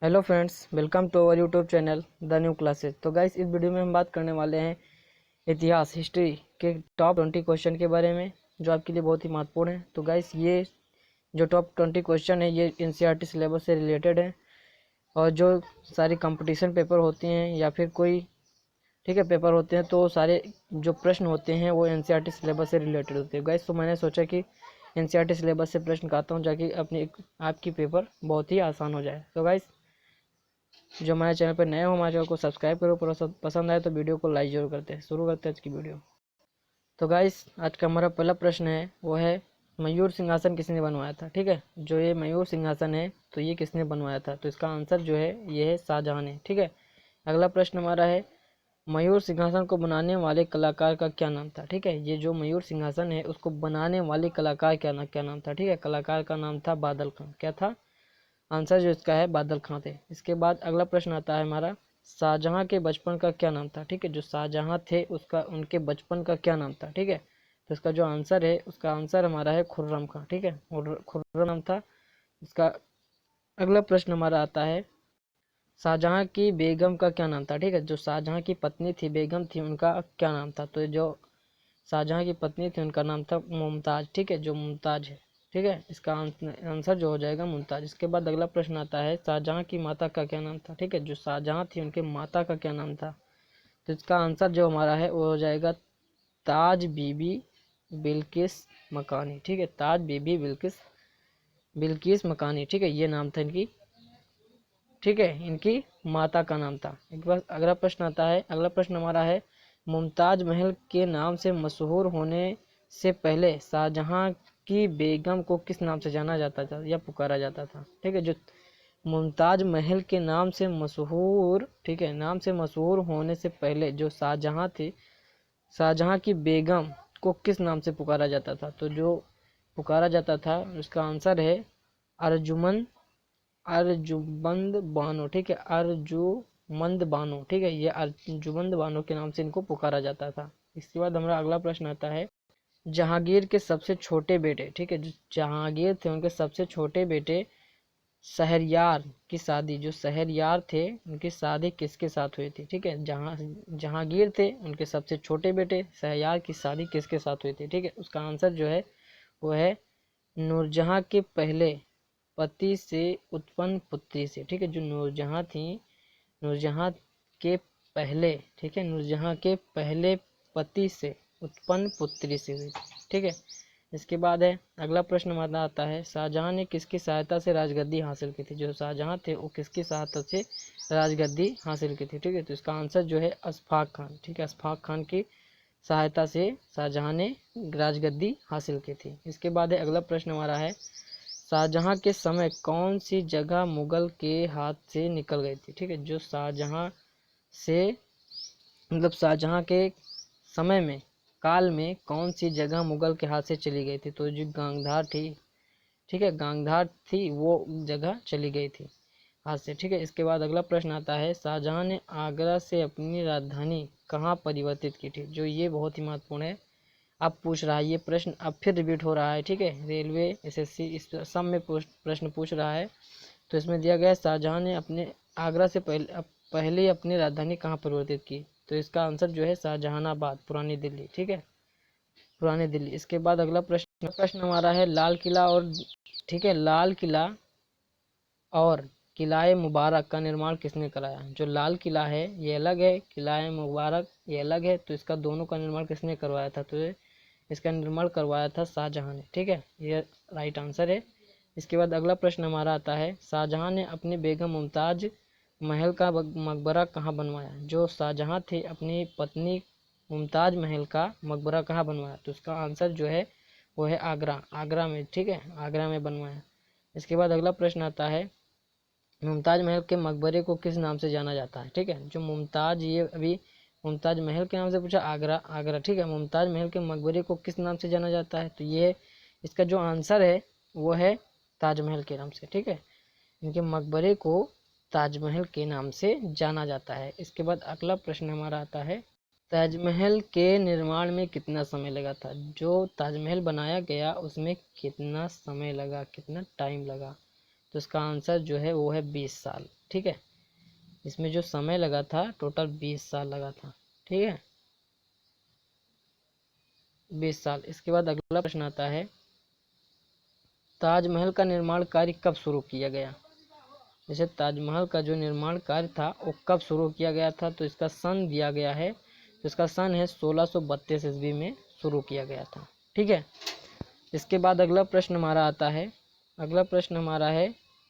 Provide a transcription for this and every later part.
Hello friends, welcome to our YouTube channel the new classes. तो guys, इस video में हम बात करने वाले हैं इतिहास हिस्ट्री के टॉप 20 क्वेश्चन के बारे में, जो आपके लिए बहुत ही महत्वपूर्ण है। तो गाइस, ये जो टॉप 20 क्वेश्चन है ये एनसीईआरटी सिलेबस से रिलेटेड है, और जो सारी कंपटीशन पेपर होती हैं या फिर कोई पेपर होते हैं, तो सारे जो प्रश्न होते हैं वो एनसीईआरटी सिलेबस से रिलेटेड होते हैं। गाइस, तो मैंने सोचा कि एनसीईआरटी सिलेबस से प्रश्न करता हूँ, ताकि अपनी आपकी पेपर बहुत ही आसान हो जाए। तो गाइस, जो हमारे चैनल पर नए हो, हमारे चैनल को सब्सक्राइब करो। पसंद आए तो वीडियो को लाइक जरूर करते हैं। शुरू करते हैं आज की वीडियो। तो गाइस, आज का हमारा पहला प्रश्न है, वो है मयूर सिंहासन किसने बनवाया था। ठीक है, जो ये मयूर सिंहासन है तो ये किसने बनवाया था, तो इसका आंसर जो है ये है शाहजहां ने। ठीक है, अगला प्रश्न हमारा है मयूर सिंहासन को बनाने वाले कलाकार का क्या नाम था। ठीक है, ये जो मयूर सिंहासन है उसको बनाने वाले कलाकार क्या नाम था। ठीक है, कलाकार का नाम था बादल खां। क्या था आंसर, जो इसका है बादल खां थे। इसके बाद अगला प्रश्न आता है हमारा, शाहजहां के बचपन का क्या नाम था। ठीक है, जो शाहजहां थे उसका उनके बचपन का क्या नाम था। ठीक है, तो इसका जो आंसर है, उसका आंसर हमारा है खुर्रम खां। ठीक है, खुर्रम नाम था इसका। अगला प्रश्न हमारा आता है, शाहजहां की बेगम का क्या नाम था। ठीक है, जो शाहजहां की पत्नी थी, बेगम थी, उनका क्या नाम था। तो जो शाहजहां की पत्नी थी उनका नाम था मुमताज। ठीक है, जो मुमताज है। ठीक है, इसका आंसर जो हो जाएगा मुमताज। इसके बाद अगला प्रश्न आता है, शाहजहां की माता का क्या नाम था। ठीक है, जो शाहजहां थी उनके माता का क्या नाम था। तो इसका आंसर जो हमारा है वो हो जाएगा ताज बीबी बिल्किस मकानी। ठीक है, ताज बीबी बिल्किस बिल्किस मकानी। ठीक है, ये नाम था इनकी। ठीक है, इनकी माता का नाम था। एक बार अगला प्रश्न आता है, अगला प्रश्न हमारा है, मुमताज महल के नाम से मशहूर होने से पहले शाहजहां की बेगम को किस नाम से जाना जाता था या पुकारा जाता था। ठीक है, जो मुमताज महल के नाम से मशहूर, ठीक है, नाम से मशहूर होने से पहले जो शाहजहां थे, शाहजहां की बेगम को किस नाम से पुकारा जाता था। तो जो पुकारा जाता था उसका आंसर है अर्जुमन अर्जुमंद बानो। ठीक है, अर्जुमंद बानो। ठीक है, ये अर्जुमंद बानो के नाम से इनको पुकारा जाता था। इसके बाद हमारा अगला प्रश्न आता है, जहांगीर के सबसे छोटे बेटे, ठीक है, जो जहांगीर थे उनके सबसे छोटे बेटे शहरयार की शादी, जो शहरयार थे उनकी शादी किसके साथ हुई थी। ठीक है, जहांगीर थे उनके सबसे छोटे बेटे शहरयार की शादी किसके साथ हुई थी। ठीक है, उसका आंसर जो है वो है नूरजहां के पहले पति से उत्पन्न पुत्री से। ठीक है, जो नूरजहां थी, नूरजहां के पहले, ठीक है, नूरजहां के पहले पति से उत्पन्न पुत्री से हुई थी। ठीक है, इसके बाद है अगला प्रश्न हमारा आता है, शाहजहां ने किसकी सहायता से राजगद्दी हासिल की थी। जो शाहजहां थे वो किसकी सहायता से राजगद्दी हासिल की थी। ठीक है, तो इसका आंसर जो है अशफाक खान। ठीक है, अशफाक खान की सहायता से शाहजहां ने राजगद्दी हासिल की थी। इसके बाद है अगला प्रश्न हमारा है, शाहजहां के समय कौन सी जगह मुगल के हाथ से निकल गई थी। ठीक है, जो शाहजहां से शाहजहां के समय में, काल में कौन सी जगह मुगल के हाथ से चली गई थी। तो जो गांधार थी, ठीक है, गांधार थी, वो जगह चली गई थी हाथ से। ठीक है, इसके बाद अगला प्रश्न आता है, शाहजहां ने आगरा से अपनी राजधानी कहाँ परिवर्तित की थी। जो ये बहुत ही महत्वपूर्ण है, अब पूछ रहा है ये प्रश्न, अब फिर रिपीट हो रहा है। ठीक है, रेलवे एसएससी इस सब में प्रश्न पूछ रहा है। तो इसमें दिया गया है, शाहजहां ने अपने आगरा से पहले अपनी राजधानी कहाँ परिवर्तित की। तो इसका आंसर जो है शाहजहानाबाद, पुरानी दिल्ली। ठीक है, पुरानी दिल्ली। इसके बाद अगला प्रश्न हमारा है, लाल किला और, ठीक है, लाल किला और किलाए मुबारक का निर्माण किसने कराया। जो लाल किला है ये अलग है, किलाए मुबारक ये अलग है, तो इसका दोनों का निर्माण किसने करवाया था। तो इसका निर्माण करवाया था शाहजहां ने। ठीक है, ये राइट आंसर है। इसके बाद अगला प्रश्न हमारा आता है, शाहजहां ने अपनी बेगम मुमताज महल का मकबरा कहाँ बनवाया। जो शाहजहां थे अपनी पत्नी मुमताज महल का मकबरा कहाँ बनवाया। तो इसका आंसर जो है वो है आगरा, आगरा में। ठीक है, आगरा में बनवाया। इसके बाद अगला प्रश्न आता है, मुमताज महल के मकबरे को किस नाम से जाना जाता है। ठीक है, जो मुमताज, ये अभी मुमताज महल के नाम से पूछा, आगरा, आगरा। ठीक है, मुमताज महल के मकबरे को किस नाम से जाना जाता है। तो ये इसका जो आंसर है वो है ताजमहल के नाम से। ठीक है, इनके मकबरे को ताजमहल के नाम से जाना जाता है। इसके बाद अगला प्रश्न हमारा आता है, ताजमहल के निर्माण में कितना समय लगा था। जो ताजमहल बनाया गया उसमें कितना समय लगा, कितना टाइम लगा। तो इसका आंसर जो है वो है 20 साल। ठीक है, इसमें जो समय लगा था टोटल 20 साल लगा था। ठीक है, 20 साल। इसके बाद अगला प्रश्न आता है, ताजमहल का निर्माण कार्य कब शुरू किया गया। जैसे ताजमहल का जो निर्माण कार्य था वो कब शुरू किया गया था, तो इसका सन दिया गया है, तो इसका सन है 1632 ईस्वी में शुरू किया गया था। ठीक है, इसके बाद अगला प्रश्न हमारा आता है, अगला प्रश्न हमारा है,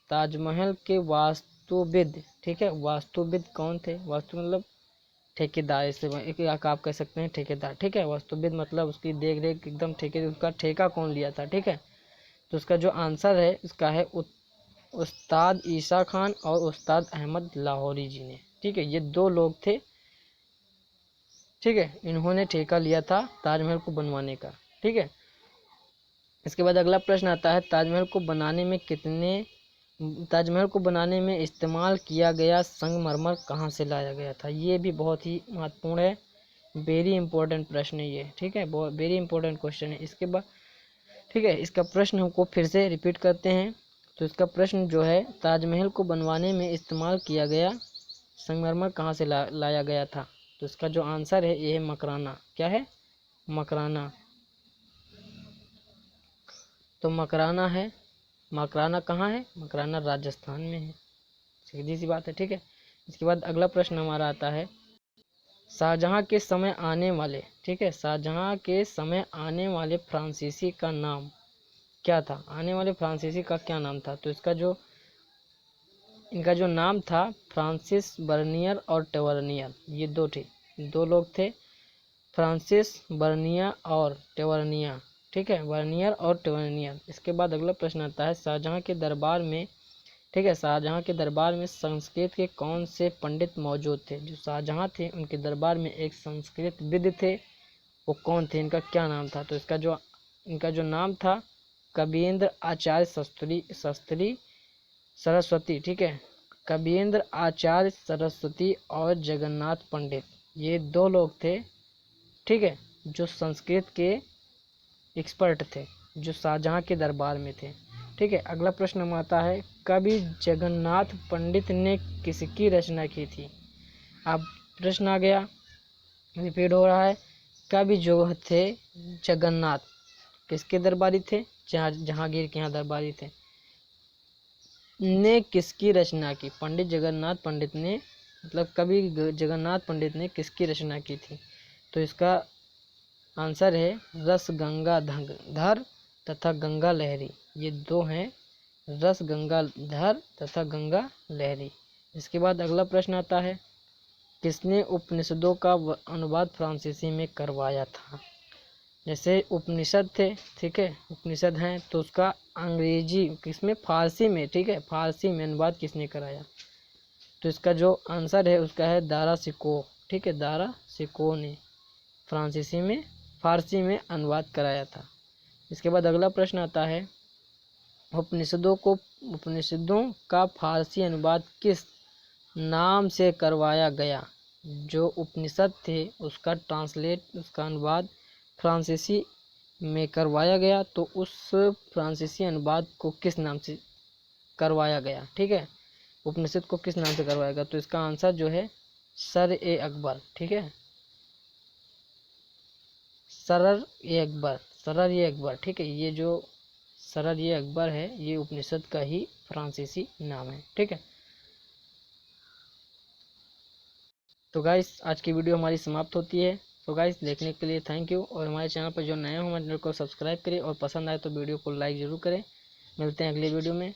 ताजमहल के वास्तुविद, ठीक है, वास्तुविद कौन थे। वास्तु मतलब ठेकेदार, इसे एक आप कह सकते हैं ठेकेदार। ठीक है, वास्तुविद मतलब उसकी देख रेख एकदम ठेके, उसका ठेका कौन लिया था। ठीक है, तो उसका जो आंसर है इसका है उस्ताद ईसा खान और उस्ताद अहमद लाहौरी जी ने। ठीक है, ये दो लोग थे। ठीक है, इन्होंने ठेका लिया था ताजमहल को बनवाने का। ठीक है, इसके बाद अगला प्रश्न आता है, ताजमहल को बनाने में इस्तेमाल किया गया संगमरमर कहाँ से लाया गया था। ये भी बहुत ही महत्वपूर्ण है, वेरी इंपॉर्टेंट प्रश्न है ये। ठीक है, बहुत वेरी इंपॉर्टेंट क्वेश्चन है। इसके बाद ठीक है, इसका प्रश्न हमको फिर से रिपीट करते हैं। तो इसका प्रश्न जो है, ताजमहल को बनवाने में इस्तेमाल किया गया संगमरमर कहाँ से लाया गया था। तो इसका जो आंसर है ये है मकराना। क्या है, मकराना। तो मकराना है, मकराना कहाँ है, मकराना राजस्थान में है, सीधी सी बात है। ठीक है, इसके बाद अगला प्रश्न हमारा आता है, शाहजहां के समय आने वाले, ठीक है, शाहजहां के समय आने वाले फ्रांसीसी का नाम क्या था। आने वाले फ्रांसीसी का क्या नाम था। तो इनका जो नाम था फ्रांसिस बर्नियर और टेवर्नियर, ये दो लोग थे, फ्रांसिस बर्नियर और टेवर्नियर। ठीक है, बर्नियर और टेवर्नियर। इसके बाद अगला प्रश्न आता है, शाहजहां के दरबार में, ठीक है, शाहजहां के दरबार में संस्कृत के कौन से पंडित मौजूद थे। जो शाहजहां थे उनके दरबार में एक संस्कृत विद थे, वो कौन थे, इनका क्या नाम था। तो इनका जो नाम था कबीन्द्र आचार्य शास्त्री सरस्वती। ठीक है, कबीन्द्र आचार्य सरस्वती और जगन्नाथ पंडित, ये दो लोग थे। ठीक है, जो संस्कृत के एक्सपर्ट थे, जो शाहजहां के दरबार में थे। ठीक है, अगला प्रश्न हम आता है, कवि जगन्नाथ पंडित ने किसकी रचना की थी। अब प्रश्न आ गया, रिपीट हो रहा है, कवि जो थे जगन्नाथ किसके दरबारी थे, जहांगीर के यहाँ दरबारी थे, ने किसकी रचना की। पंडित जगन्नाथ पंडित ने, मतलब कवि जगन्नाथ पंडित ने किसकी रचना की थी। तो इसका आंसर है रस गंगाधर तथा गंगा लहरी, ये दो हैं, रस गंगाधर तथा गंगा लहरी। इसके बाद अगला प्रश्न आता है, किसने उपनिषदों का अनुवाद फ्रांसीसी में करवाया था। जैसे उपनिषद थे, ठीक है, उपनिषद हैं, तो उसका अंग्रेजी किसमें, फारसी में, ठीक है, फारसी में अनुवाद किसने कराया। तो इसका जो आंसर है उसका है दारा सिको। ठीक है, दारा सिको ने फारसी में अनुवाद कराया था। इसके बाद अगला प्रश्न आता है, उपनिषदों का फारसी अनुवाद किस नाम से करवाया गया। जो उपनिषद थे उसका अनुवाद फ्रांसीसी में करवाया गया, तो उस फ्रांसीसी अनुवाद को किस नाम से करवाया गया। ठीक है, उपनिषद को किस नाम से करवाया गया। तो इसका आंसर जो है सर-ए-अकबर। ठीक है, सर-ए-अकबर। ठीक है, ये जो सर-ए-अकबर है ये उपनिषद का ही फ्रांसीसी नाम है। ठीक है, तो गाइस आज की वीडियो हमारी समाप्त होती है। तो गाइस देखने के लिए थैंक यू, और हमारे चैनल पर जो नए हो हमारे चैनल को सब्सक्राइब करें, और पसंद आए तो वीडियो को लाइक ज़रूर करें। मिलते हैं अगली वीडियो में।